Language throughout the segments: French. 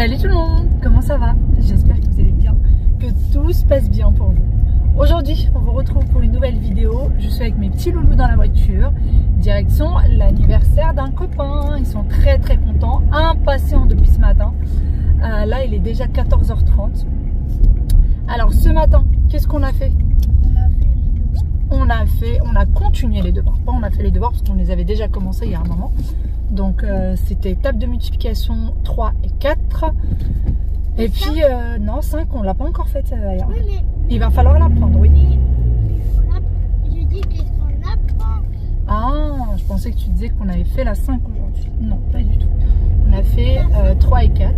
Salut tout le monde, comment ça va? J'espère que vous allez bien, que tout se passe bien pour vous. Aujourd'hui, on vous retrouve pour une nouvelle vidéo. Je suis avec mes petits loulous dans la voiture, direction l'anniversaire d'un copain. Ils sont très contents, impatients depuis ce matin. Là, il est déjà 14h30. Alors ce matin, qu'est-ce qu'on a fait? On a continué les devoirs. Pas on a fait les devoirs parce qu'on les avait déjà commencés il y a un moment. Donc c'était table de multiplication 3 et 4. Et puis non, 5 on l'a pas encore faite. Oui, mais il va falloir l'apprendre, oui. Je dis qu'on l'apprend. Ah, je pensais que tu disais qu'on avait fait la 5 aujourd'hui. Non, pas du tout. On a fait 3 et 4.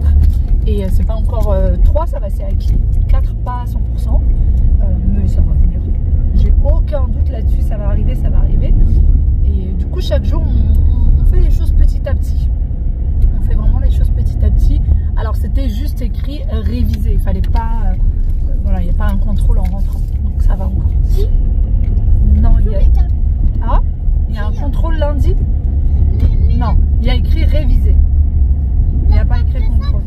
Et c'est pas encore 3, ça va, c'est acquis. 4 pas à 100%. Mais ça va venir. J'ai aucun doute là-dessus, ça va arriver, ça va arriver. Et du coup, chaque jour, on fait les choses petit à petit. On fait vraiment les choses petit à petit. Alors, c'était juste écrit réviser. Il fallait pas... voilà, il n'y a pas un contrôle en rentrant. Donc, ça va encore. Si. Non, il y a... Ah, il y a un contrôle lundi? Non, il y a écrit réviser. Il n'y a pas écrit contrôle.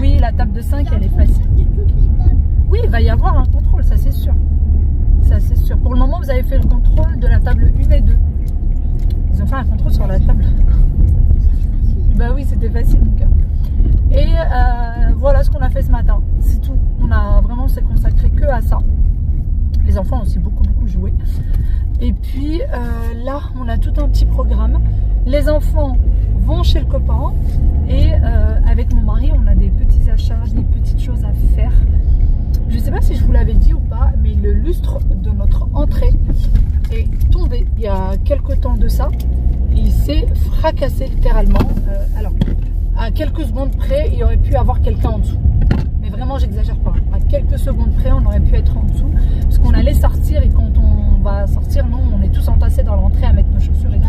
Oui, la table de 5, elle est facile. Oui, il va y avoir un contrôle, ça c'est sûr. Ça c'est sûr. Pour le moment, vous avez fait le contrôle de la table 1 et 2. Ils ont fait un contrôle sur la table. Bah oui, c'était facile mon gars. Et voilà ce qu'on a fait ce matin. C'est tout. On a vraiment s'est consacré que à ça. Les enfants ont aussi beaucoup joué. Et puis là, on a tout un petit programme. Les enfants vont chez le copain. Et avec mon mari, on a des petits achats, des petites choses à faire. Je ne sais pas si je vous l'avais dit ou pas, mais le lustre de notre entrée est tombé il y a quelques temps de ça. Il s'est fracassé littéralement. Alors, à quelques secondes près, il aurait pu avoir quelqu'un en dessous. Mais vraiment, j'exagère pas. À quelques secondes près, on aurait pu être en dessous. Parce qu'on allait sortir et quand on va sortir, non, on est tous entassés dans l'entrée à mettre nos chaussures et tout.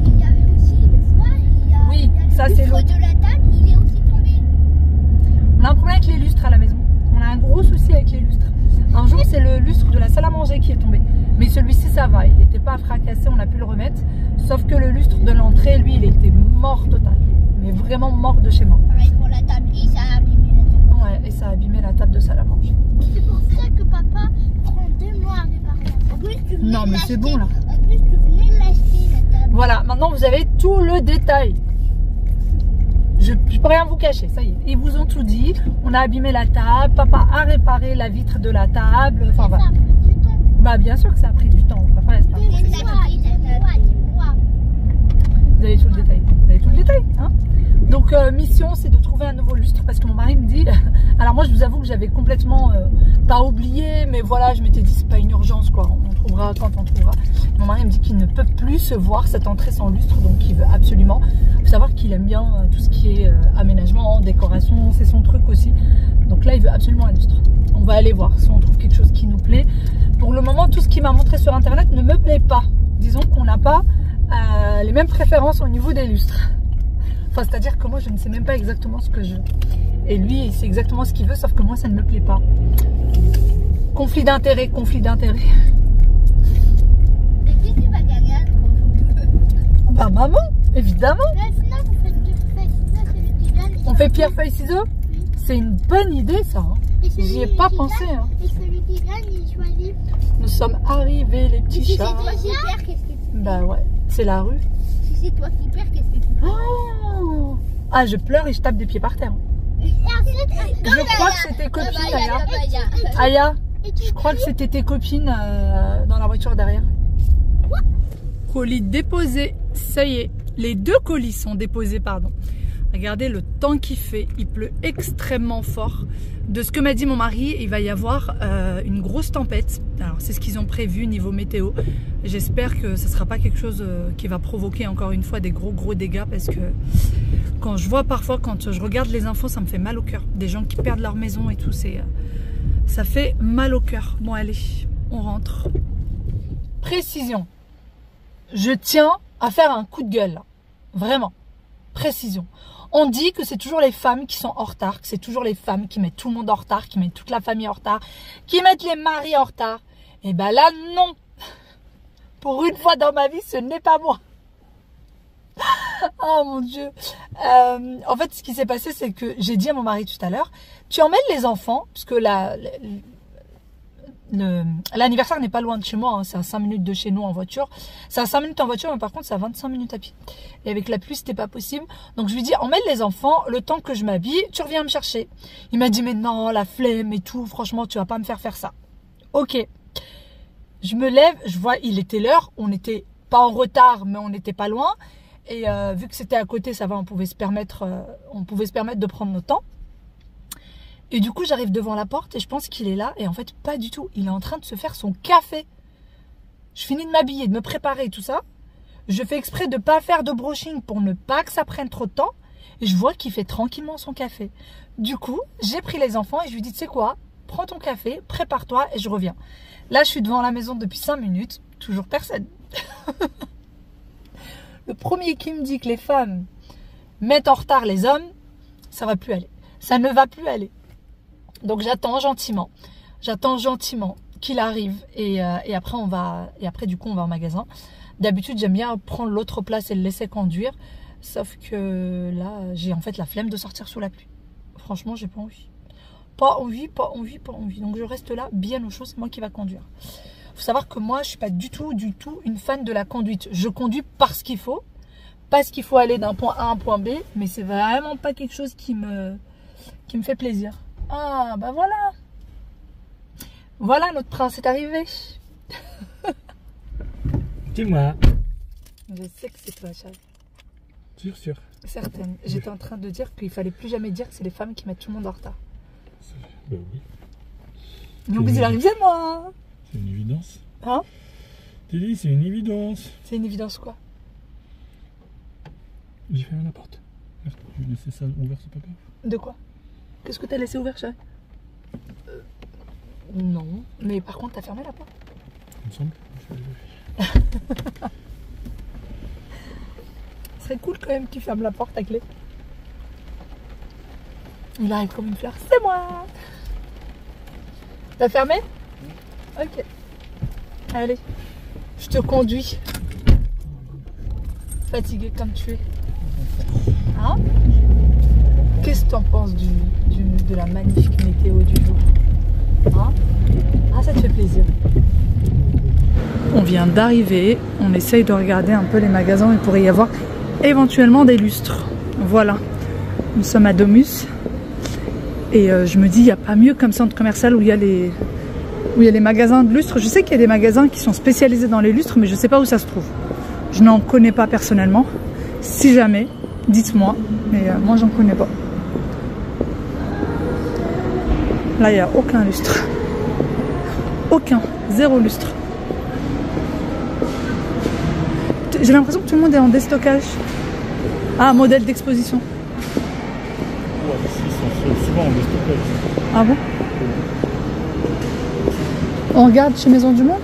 Il y avait aussi une fois, oui, ça c'est l'autre. De la table, il est aussi tombé. On a un problème avec les lustres à la maison. On a un gros souci avec les lustres. Un jour, c'est le lustre de la salle à manger qui est tombé. Mais celui-ci, ça va. Il n'était pas fracassé, on a pu le remettre. Sauf que le lustre de l'entrée, lui, il était mort total. Mais vraiment mort de chez moi. Pareil pour la table, et ça a abîmé la table. Ouais, et ça a abîmé la table de salle à manger. C'est pour ça que papa prend 2 mois à réparer. En plus, tu venais non, mais c'est bon là. En plus, tu venais l'acheter la table. Voilà, maintenant vous avez tout le détail. Je peux rien vous cacher, ça y est. Ils vous ont tout dit. On a abîmé la table. Papa a réparé la vitre de la table. Enfin, voilà. Ça a pris du temps. Bah, bien sûr que ça a pris du temps. Papa, reste pas. Vous avez tout le détail. Vous avez tout le détail, hein? Donc, mission, c'est de trouver un nouveau lustre parce que mon mari me dit. Alors, moi, je vous avoue que j'avais complètement pas oublié, mais voilà, je m'étais dit, c'est pas une urgence, quoi. On trouvera quand on trouvera. Mon mari me dit qu'il ne peut plus se voir cette entrée sans lustre, donc il veut absolument. Il faut savoir qu'il aime bien tout ce qui est aménagement, décoration, c'est son truc aussi. Donc là, il veut absolument un lustre. On va aller voir si on trouve quelque chose qui nous plaît. Pour le moment, tout ce qu'il m'a montré sur internet ne me plaît pas. Disons qu'on n'a pas les mêmes préférences au niveau des lustres. Enfin, c'est-à-dire que moi, je ne sais même pas exactement ce que je veux. Et lui, il sait exactement ce qu'il veut, sauf que moi, ça ne me plaît pas. Conflit d'intérêt, conflit d'intérêt. Et qui tu vas gagner? Bah, maman, évidemment. Mais sinon, vous faites pierre-feuille-ciseaux. On fait pierre-feuille-ciseaux? Oui. C'est une bonne idée, ça. Hein. J'y ai pas pensé. Hein. Et celui qui gagne, il choisit. Nous sommes arrivés, les petits chats. Si c'est toi qui perds, qu'est-ce que tu fais? Bah ouais, c'est la rue. Si c'est toi qui perds, qu'est-ce que tu fais? Oh, ah, je pleure et je tape des pieds par terre. Je crois que c'était copine, Aya. Aya, je crois que c'était tes copines dans la voiture derrière. Colis déposé, ça y est. Les 2 colis sont déposés, pardon. Regardez le temps qu'il fait, il pleut extrêmement fort. De ce que m'a dit mon mari, il va y avoir une grosse tempête. Alors c'est ce qu'ils ont prévu niveau météo. J'espère que ce ne sera pas quelque chose qui va provoquer encore une fois des gros dégâts parce que quand je vois parfois, quand je regarde les infos, ça me fait mal au cœur. Des gens qui perdent leur maison et tout, ça fait mal au cœur. Bon allez, on rentre. Précision. Je tiens à faire un coup de gueule. Vraiment. Précision. On dit que c'est toujours les femmes qui sont en retard, que c'est toujours les femmes qui mettent tout le monde en retard, qui mettent toute la famille en retard, qui mettent les maris en retard. Et ben là, non. Pour une fois dans ma vie, ce n'est pas moi. Oh mon Dieu. En fait, ce qui s'est passé, c'est que j'ai dit à mon mari tout à l'heure, tu emmènes les enfants, parce que l'anniversaire n'est pas loin de chez moi, hein, c'est à 5 minutes de chez nous en voiture. C'est à 5 minutes en voiture, mais par contre, c'est à 25 minutes à pied. Et avec la pluie, c'était pas possible. Donc, je lui dis, emmène les enfants, le temps que je m'habille, tu reviens me chercher. Il m'a dit, mais non, la flemme et tout, franchement, tu vas pas me faire ça. Ok. Je me lève, je vois, il était l'heure, on n'était pas en retard, mais on n'était pas loin. Et vu que c'était à côté, ça va, on pouvait se permettre de prendre notre temps. Et du coup, j'arrive devant la porte et je pense qu'il est là. Et en fait, pas du tout. Il est en train de se faire son café. Je finis de m'habiller, de me préparer et tout ça. Je fais exprès de ne pas faire de brushing pour ne pas que ça prenne trop de temps. Et je vois qu'il fait tranquillement son café. Du coup, j'ai pris les enfants et je lui dis, tu sais quoi, prends ton café, prépare-toi et je reviens. Là, je suis devant la maison depuis 5 minutes. Toujours personne. Le premier qui me dit que les femmes mettent en retard les hommes, ça va plus aller. Ça ne va plus aller. Donc j'attends gentiment qu'il arrive et après du coup on va au magasin. D'habitude j'aime bien prendre l'autre place et le laisser conduire, sauf que là j'ai en fait la flemme de sortir sous la pluie. Franchement j'ai pas envie. Pas envie. Donc je reste là bien au chaud, c'est moi qui va conduire. Faut savoir que moi je suis pas du tout une fan de la conduite. Je conduis parce qu'il faut aller d'un point A à un point B, mais c'est vraiment pas quelque chose qui me fait plaisir. Ah, bah voilà. Voilà, notre prince est arrivé. Dis-moi. Je sais que c'est toi, chérie. Sûr. Certaine. J'étais en train de dire qu'il fallait plus jamais dire que c'est les femmes qui mettent tout le monde en retard. Bah oui. Mais il arrive bien, moi. C'est une évidence. Hein? T'es dit, c'est une évidence. C'est une évidence quoi? J'ai fermé la porte. Je vais laisser ça ouvert, c'est pas grave. De quoi? Qu'est-ce que t'as laissé ouvert, chérie? Non. Mais par contre, t'as fermé la porte. Il me semble. Ce serait cool quand même que tu fermes la porte à clé. Il arrive comme une fleur. C'est moi! T'as fermé? Ok. Allez. Je te conduis. Fatigué comme tu es. Hein? Qu'est-ce que tu en penses de la magnifique météo du jour? Hein? Ah, ça te fait plaisir. On vient d'arriver. On essaye de regarder un peu les magasins. Il pourrait y avoir éventuellement des lustres. Voilà. Nous sommes à Domus. Et je me dis, il n'y a pas mieux comme centre commercial où il y a les magasins de lustres. Je sais qu'il y a des magasins qui sont spécialisés dans les lustres, mais je ne sais pas où ça se trouve. Je n'en connais pas personnellement. Si jamais, dites-moi. Mais moi, j'en connais pas. Là, il n'y a aucun lustre. Aucun. 0 lustre. J'ai l'impression que tout le monde est en déstockage. Ah, modèle d'exposition. Ouais, ici, ils sont souvent en déstockage. Ah bon? On regarde chez Maison du Monde?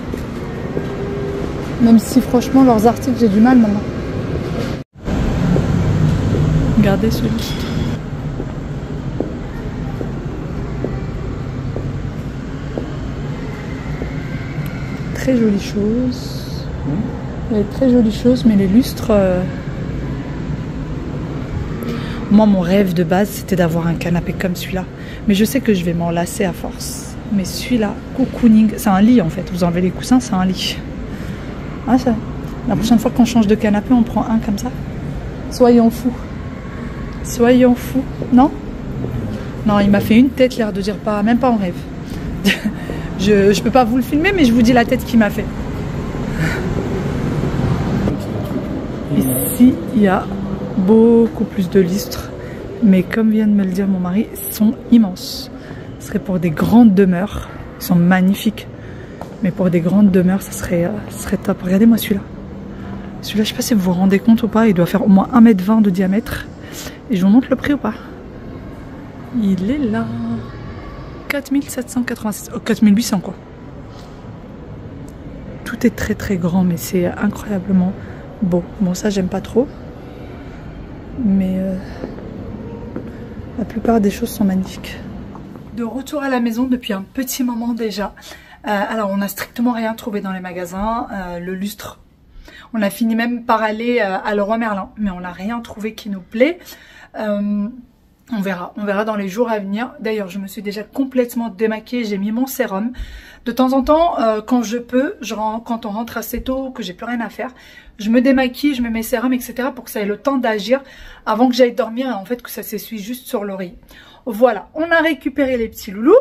Même si franchement leurs articles j'ai du mal maintenant. Regardez ce lustre. Très jolie chose. Il y a de très jolies choses, mais les lustres... Moi mon rêve de base c'était d'avoir un canapé comme celui-là. Mais je sais que je vais m'en lasser à force. Mais celui-là, cocooning, c'est un lit en fait. Vous enlevez les coussins, c'est un lit. Ah ça. La prochaine fois qu'on change de canapé, on prend un comme ça. Soyons fous. Soyons fous. Non? Non, il m'a fait une tête, l'air de dire pas, même pas en rêve. Je peux pas vous le filmer, mais je vous dis la tête qu'il m'a fait. Ici, il y a beaucoup plus de lustres. Mais comme vient de me le dire mon mari, ils sont immenses. Ce serait pour des grandes demeures. Ils sont magnifiques. Mais pour des grandes demeures, ça serait top. Regardez-moi celui-là. Celui-là, je sais pas si vous vous rendez compte ou pas. Il doit faire au moins 1,20 m de diamètre. Et je vous montre le prix ou pas. Il est là. 4786. Oh, 4800 quoi. Tout est très très grand, mais c'est incroyablement beau. Bon, ça, j'aime pas trop. Mais la plupart des choses sont magnifiques. De retour à la maison depuis un petit moment déjà. Alors on n'a strictement rien trouvé dans les magasins. Le lustre, On a fini même par aller à Leroy Merlin, mais on n'a rien trouvé qui nous plaît. On verra dans les jours à venir. D'ailleurs, je me suis déjà complètement démaquillée, j'ai mis mon sérum. De temps en temps, quand je peux, quand on rentre assez tôt, que j'ai plus rien à faire, je me démaquille, je mets mes sérums, etc. pour que ça ait le temps d'agir avant que j'aille dormir et en fait que ça s'essuie juste sur l'oreille. Voilà, on a récupéré les petits loulous.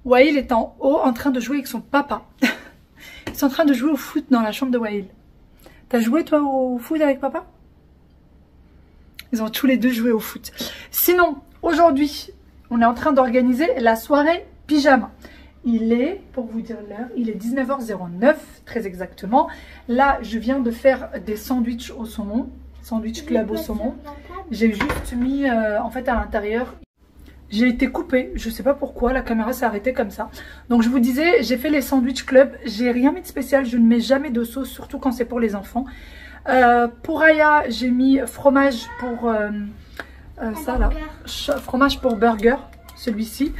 Wael est en haut en train de jouer avec son papa. Ils sont en train de jouer au foot dans la chambre de Wael. T'as joué toi au foot avec papa? Ils ont tous les deux joué au foot. Sinon, aujourd'hui, on est en train d'organiser la soirée pyjama. Il est, pour vous dire l'heure, il est 19h09, très exactement. Là, je viens de faire des sandwichs au saumon, sandwich club au saumon. J'ai juste mis, en fait, à l'intérieur, j'ai été coupée. Je sais pas pourquoi, la caméra s'est arrêtée comme ça. Donc, je vous disais, j'ai fait les sandwich club. J'ai rien mis de spécial, je ne mets jamais de sauce, surtout quand c'est pour les enfants. Pour Aya, j'ai mis fromage pour ça là, fromage pour burger, celui-ci,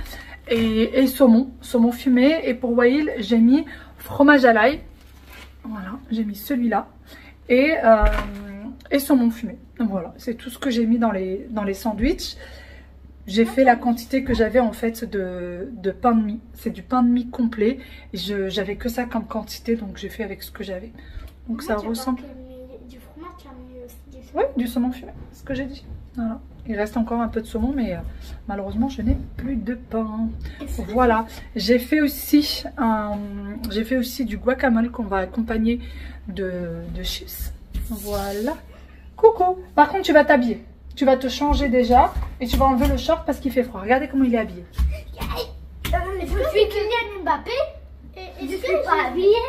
et saumon fumé. Et pour Wael, j'ai mis fromage à l'ail, voilà, j'ai mis celui-là, et saumon fumé. Donc voilà, c'est tout ce que j'ai mis dans les sandwichs. J'ai fait la quantité que j'avais en fait de pain de mie. C'est du pain de mie complet. J'avais que ça comme quantité, donc j'ai fait avec ce que j'avais. Donc ça ressemble... Oui, du saumon fumé, c'est ce que j'ai dit. Voilà. Il reste encore un peu de saumon, mais malheureusement, je n'ai plus de pain. Voilà. J'ai fait aussi du guacamole qu'on va accompagner de chips. Voilà. Coucou. Par contre, tu vas t'habiller. Tu vas te changer déjà et tu vas enlever le short parce qu'il fait froid. Regardez comment il est habillé. Je suis Kylian Mbappé et je suis pas habillée.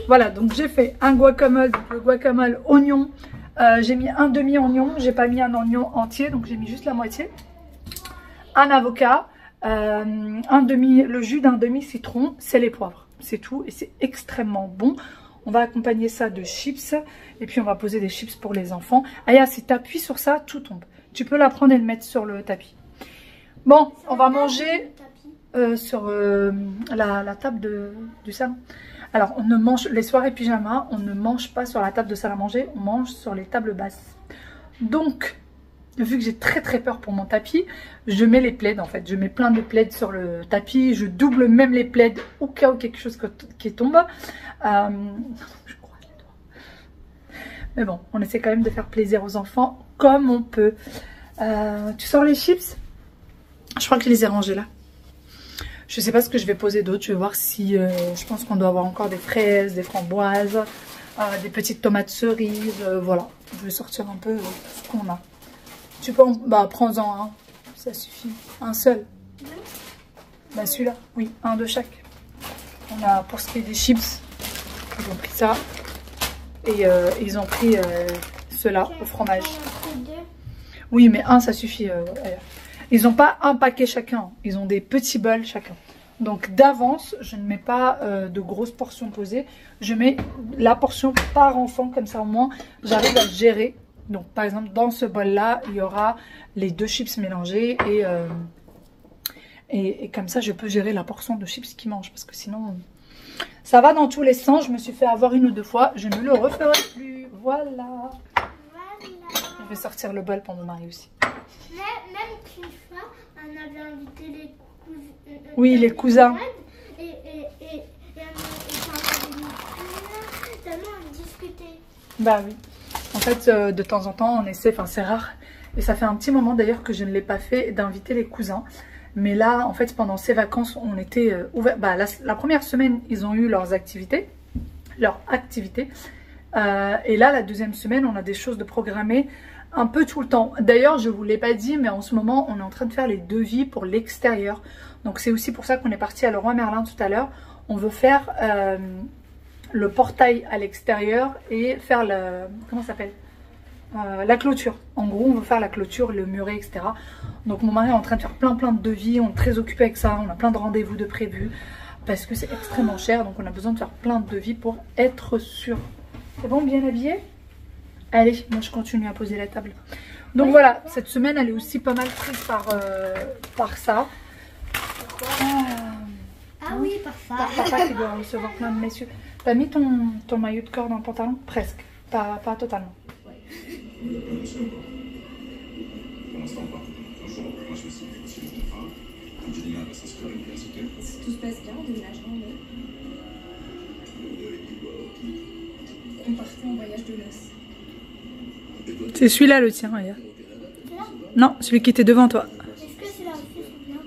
Voilà, donc j'ai fait un guacamole, le guacamole oignon. J'ai mis un demi-oignon, j'ai pas mis un oignon entier, donc j'ai mis juste la moitié. Un avocat, le jus d'un demi-citron, sel et poivre. C'est tout et c'est extrêmement bon. On va accompagner ça de chips et puis on va poser des chips pour les enfants. Aya, si tu appuies sur ça, tout tombe. Tu peux la prendre et le mettre sur le tapis. Bon, on va manger sur la table du salon. Alors, on ne mange, les soirées pyjama, on ne mange pas sur la table de salle à manger, on mange sur les tables basses. Donc, vu que j'ai très peur pour mon tapis, je mets les plaids en fait. Je mets plein de plaids sur le tapis, je double même les plaids au cas où quelque chose qui tombe. Je crois les doigts. Mais bon, on essaie quand même de faire plaisir aux enfants comme on peut. Tu sors les chips? Je crois que je les ai rangés là. Je sais pas ce que je vais poser d'autre. Je vais voir si... je pense qu'on doit avoir encore des fraises, des framboises, des petites tomates cerises. Voilà. Je vais sortir un peu ce qu'on a. Tu peux... Bah, prends-en un. Ça suffit. Un seul. Bah, celui-là. Oui, un de chaque. On a, pour ce qui est des chips, ils ont pris ça. Et ils ont pris ceux-là au fromage. Oui, mais un, ça suffit. Ils n'ont pas un paquet chacun, ils ont des petits bols chacun. Donc d'avance, je ne mets pas de grosses portions posées. Je mets la portion par enfant, comme ça au moins j'arrive à gérer. Donc par exemple dans ce bol-là, il y aura les deux chips mélangés et comme ça je peux gérer la portion de chips qu'ils mangent. Parce que sinon, ça va dans tous les sens. Je me suis fait avoir une ou deux fois, je ne le referai plus. Voilà. Je vais sortir le bol pour mon mari aussi. Même qu'une fois, on avait invité les cousins. Oui, les cousins. Et tellement on discutait. Bah oui. En fait, de temps en temps, on essaie, enfin c'est rare. Et ça fait un petit moment d'ailleurs que je ne l'ai pas fait, d'inviter les cousins. Mais là, en fait, pendant ces vacances, on était ouverts. Bah, la première semaine, ils ont eu leurs activités. Et là, la deuxième semaine, on a des choses de programmer un peu tout le temps. D'ailleurs, je ne vous l'ai pas dit, mais en ce moment, on est en train de faire les devis pour l'extérieur. Donc, c'est aussi pour ça qu'on est parti à Leroy Merlin tout à l'heure. On veut faire le portail à l'extérieur et faire comment ça s'appelle, la clôture. En gros, on veut faire la clôture, le muret, etc. Donc, mon mari est en train de faire plein de devis. On est très occupé avec ça. On a plein de rendez-vous de prévus parce que c'est extrêmement cher. Donc, on a besoin de faire plein de devis pour être sûr. C'est bon, bien habillé? Allez, moi je continue à poser la table. Donc voilà, cette semaine elle est aussi pas mal prise par ça. Ah oui, par ça. Par papa qui doit recevoir plein de messieurs. T'as mis ton maillot de corps dans le pantalon? Presque. Pas totalement. Ouais. Pour l'instant, pas. Un jour, moi, je me suis négocié le contrat. Angelina va s'inscrire à l'université. Si tout se passe bien, on déménage en mai. On partait en voyage de noces. C'est celui-là le tien, regarde. Non, celui qui était devant toi. Est-ce que c'est la aussi, c'est bien?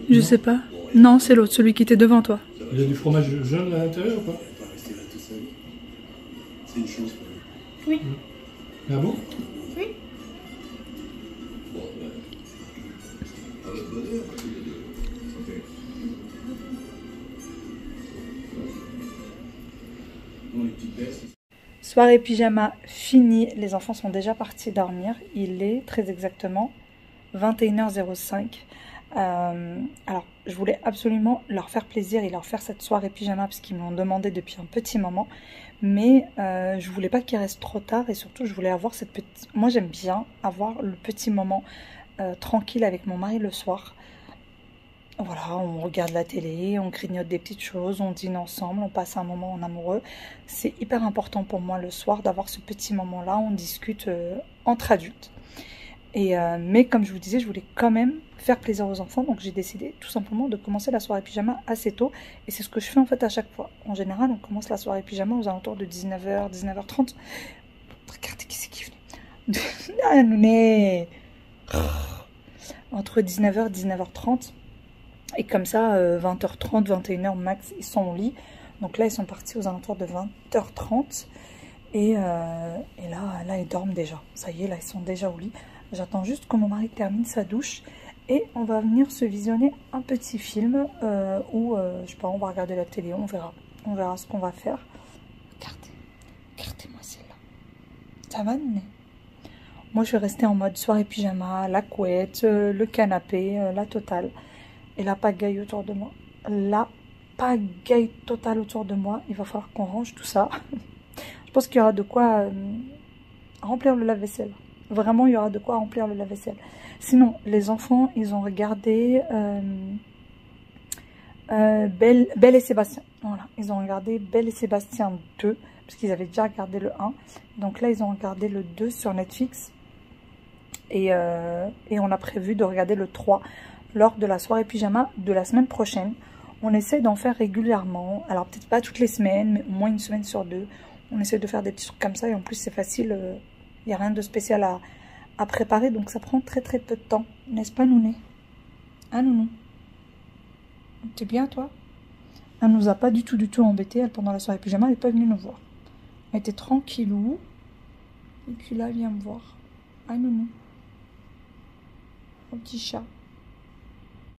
Je sais pas. Non, c'est l'autre, celui qui était devant toi. Il y a du fromage jaune à l'intérieur ou pas? Pas rester là tout seul. C'est une chance pour nous. Oui. Ah bon? Oui. Bon, à votre bonheur, tous les deux. Santé. Bon, les petites baisses. Soirée pyjama finie, les enfants sont déjà partis dormir. Il est très exactement 21h05. Alors, je voulais absolument leur faire plaisir et leur faire cette soirée pyjama parce qu'ils me l'ont demandé depuis un petit moment. Mais je voulais pas qu'ils restent trop tard et surtout je voulais avoir cette petite... Moi j'aime bien avoir le petit moment tranquille avec mon mari le soir. Voilà, on regarde la télé, on grignote des petites choses, on dîne ensemble, on passe un moment en amoureux. C'est hyper important pour moi le soir d'avoir ce petit moment-là, on discute entre adultes. Mais comme je vous disais, je voulais quand même faire plaisir aux enfants, donc j'ai décidé tout simplement de commencer la soirée pyjama assez tôt. Et c'est ce que je fais en fait à chaque fois. En général, on commence la soirée pyjama aux alentours de 19h, 19h30. Regardez qui c'est qui est venu. Ah, Nouné. Entre 19h et 19h30. Et comme ça, 20h30, 21h max, ils sont au lit. Donc là, ils sont partis aux alentours de 20h30. Et là, ils dorment déjà. Ça y est, là, ils sont déjà au lit. J'attends juste que mon mari termine sa douche. Et on va venir se visionner un petit film. Ou, je sais pas, on va regarder la télé, on verra. On verra ce qu'on va faire. Regardez. Regardez-moi celle-là. Ça va, mais... Moi, je vais rester en mode soirée pyjama, la couette, le canapé, la totale. Et la pagaille autour de moi. La pagaille totale autour de moi. Il va falloir qu'on range tout ça. Je pense qu'il y aura de quoi remplir le lave-vaisselle. Vraiment, il y aura de quoi remplir le lave-vaisselle. Sinon, les enfants, ils ont regardé Belle et Sébastien. Voilà, ils ont regardé Belle et Sébastien 2. Parce qu'ils avaient déjà regardé le 1. Donc là, ils ont regardé le 2 sur Netflix. Et on a prévu de regarder le 3 lors de la soirée pyjama de la semaine prochaine. On essaie d'en faire régulièrement. Alors peut-être pas toutes les semaines, mais au moins une semaine sur deux. On essaie de faire des petits trucs comme ça. Et en plus c'est facile. Il n'y a rien de spécial à préparer. Donc ça prend très très peu de temps. N'est-ce pas Nouné? Hein Nounou? T'es bien toi? Elle nous a pas du tout embêté. Elle pendant la soirée pyjama, elle n'est pas venue nous voir. Elle était tranquillou. Et puis là elle vient me voir. Ah Nounou? Mon petit chat.